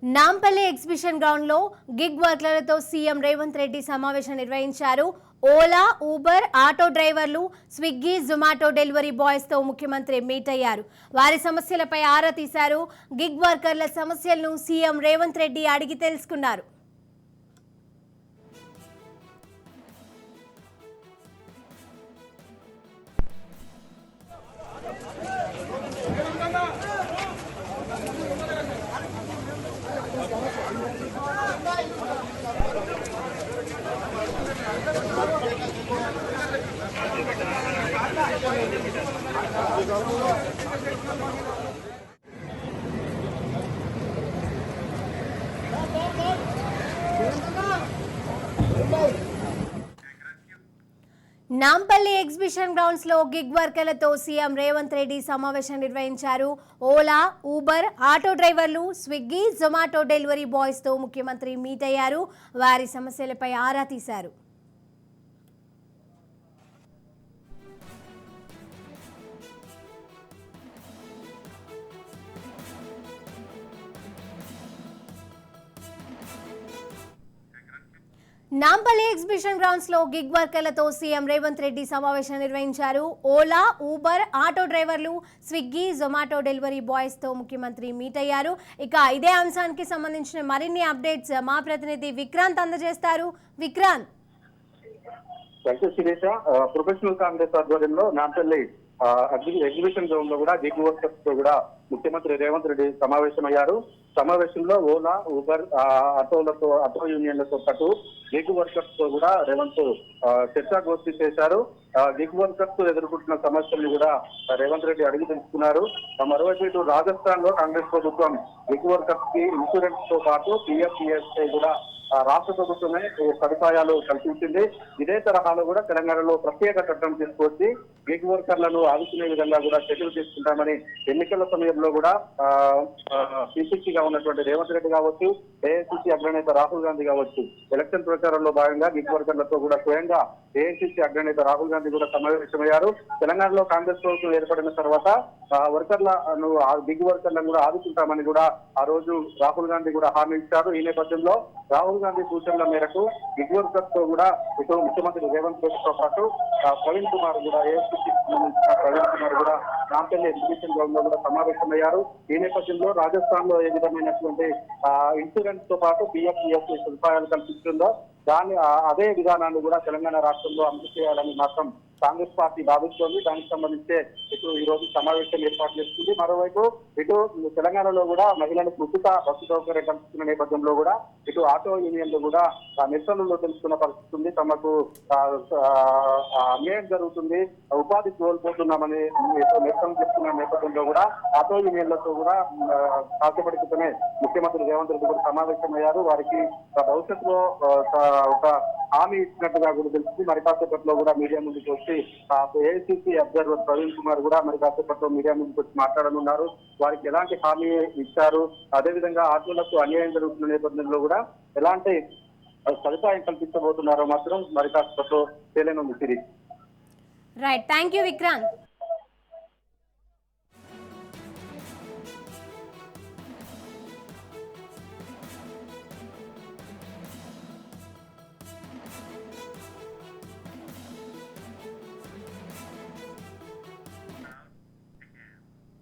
Nampally exhibition ground లో gig వర్కర్లతో CM Revanth Reddy సమావేశం నిర్వహించారు. ఓలా, ఊబర్, ఆటో డ్రైవర్లు, స్విగ్గీ, జొమాటో డెలివరీ బాయ్స్ తో ముఖ్యమంత్రి మీట్ అయ్యారు. వారి సమస్యలపై ఆరా తీశారు. గిగ్ వర్కర్ల సమస్యలను సీఎం రేవంత్ రెడ్డి అడిగి తెలుసుకున్నారు. నాంపల్లి ఎగ్జిబిషన్ గ్రౌండ్స్ లో గిగ్ వర్కర్లతో సీఎం రేవంత్ రెడ్డి సమావేశం నిర్వహించారు. ఓలా, ఊబర్, ఆటో డ్రైవర్లు, స్విగ్గీ, జొమాటో డెలివరీ బాయ్స్ తో ముఖ్యమంత్రి మీట్ అయ్యారు. వారి సమస్యలపై ఆరా తీశారు. నాంపల్లి ఎగ్జిబిషన్ గ్రౌండ్స్ లో గిగ్ వర్కర్లతో సీఎం రేవంత్ రెడ్డి సమావేశం నిర్వహించారు. ఓలా, ఊబర్, ఆటో డ్రైవర్లు, స్విగ్గీ, జొమాటో డెలివరీ బాయ్స్ తో ముఖ్యమంత్రి మీట్ అయ్యారు. ఇక ఇదే అంశానికి సంబంధించిన మరిన్ని అప్డేట్స్ మా ప్రతినిధి విక్రాంత్ అందజేస్తారు. విక్రాంత్. ప్రొఫెషనల్ కాంగ్రెస్ ఆధ్వర్యంలో నాంపల్లి ఎగ్జిబిషన్ గ్రౌండ్ లో కూడా గిగ్ వర్కర్స్ తో కూడా ముఖ్యమంత్రి రేవంత్ రెడ్డి సమావేశమయ్యారు. సమావేశంలో ఓలా, ఊబర్, ఆటో యూనియన్లతో పాటు గిగ్ వర్కర్స్ తో కూడా రేవంత్ చర్చాగోష్ఠి చేశారు. గిగ్ వర్కర్స్ ఎదుర్కొంటున్న సమస్యలను కూడా రేవంత్ రెడ్డి అడిగి తెలుసుకున్నారు. మరోవైపు ఇటు రాజస్థాన్ లో కాంగ్రెస్ ప్రభుత్వం గిగ్ వర్కర్స్ కి ఇన్సూరెన్స్ తో పాటు PF కూడా రాష్ట్ర ప్రభుత్వమే సదుపాయాలు కల్పించింది. ఇదే తరహాలో కూడా తెలంగాణలో ప్రత్యేక చట్టం తీసుకొచ్చి గిగ్ వర్కర్లను ఆదుకునే విధంగా కూడా చర్యలు తీసుకుంటామని ఎన్నికల సమయంలో కూడా పిసిసిగా ఉన్నటువంటి రేవంత్ రెడ్డి కావచ్చు, ఏఐసిసి అగ్రనేత రాహుల్ గాంధీ కావచ్చు, ఎలక్షన్ ప్రచారంలో భాగంగా గిగ్ వర్కర్లతో కూడా స్వయంగా ఏఐసిసి అగ్రనేత రాహుల్ గాంధీ కూడా సమావేశమయ్యారు. తెలంగాణలో కాంగ్రెస్ ప్రభుత్వం ఏర్పడిన తర్వాత గిగ్ వర్కర్లను కూడా ఆదుకుంటామని కూడా ఆ రోజు రాహుల్ గాంధీ కూడా హామీ ఇచ్చారు. ఈ నేపథ్యంలో రాహుల్ గాంధీ సూచనల మేరకు గిగ్ వర్కర్స్ తో కూడా ఇటు ముఖ్యమంత్రి రేవంత్ రెడ్డితో పాటు ప్రవీణ్ కుమార్ కూడా నాంపల్లి ఎగ్జిబిషన్ గ్రౌండ్ లో కూడా సమావేశమయ్యారు. ఈ నేపథ్యంలో రాజస్థాన్ లో ఏ విధమైనటువంటి ఇన్సూరెన్స్ తో పాటు PF సదుపాయాలు కల్పిస్తుందో అదే విధానాన్ని కూడా తెలంగాణ రాష్ట్రంలో అమలు చేయాలని మాత్రం కాంగ్రెస్ పార్టీ భావిస్తోంది. దానికి సంబంధించే ఇటు ఈ రోజు సమావేశం ఏర్పాటు చేస్తుంది. మరోవైపు ఇటు తెలంగాణలో కూడా మహిళలకు ఉచిత బస్సు సౌకర్యం కల్పిస్తున్న నేపథ్యంలో కూడా ఇటు ఆటో యూనియన్లు కూడా నిరసనలో తెలుసుకున్న పరిస్థితి ఉంది. తమకు అన్యాయం జరుగుతుంది, ఉపాధి కోల్పోతున్నామని నిరసన చెప్తున్న నేపథ్యంలో కూడా ఆటో యూనియన్లతో కూడా కాసేపటి క్రితమే ముఖ్యమంత్రి రేవంత్ రెడ్డి కూడా సమావేశమయ్యారు. వారికి భవిష్యత్తులో ఒక హామీ ఇచ్చినట్టుగా కూడా తెలిసింది. మరి కాసేపట్లో కూడా మీడియా ముందుకు వచ్చి ఏఐసిసి అబ్జర్వర్ ప్రవీణ్ కుమార్ కూడా మరి కాసేపట్లో మీడియా ముందుకు వచ్చి మాట్లాడనున్నారు. వారికి ఎలాంటి హామీ ఇచ్చారు, అదేవిధంగా ఆటోలకు అన్యాయం జరుగుతున్న నేపథ్యంలో కూడా ఎలాంటి సదుపాయం కల్పించబోతున్నారో మాత్రం మరి కాసేపట్లో తెలియనుంది. Right, thank you Vikrant.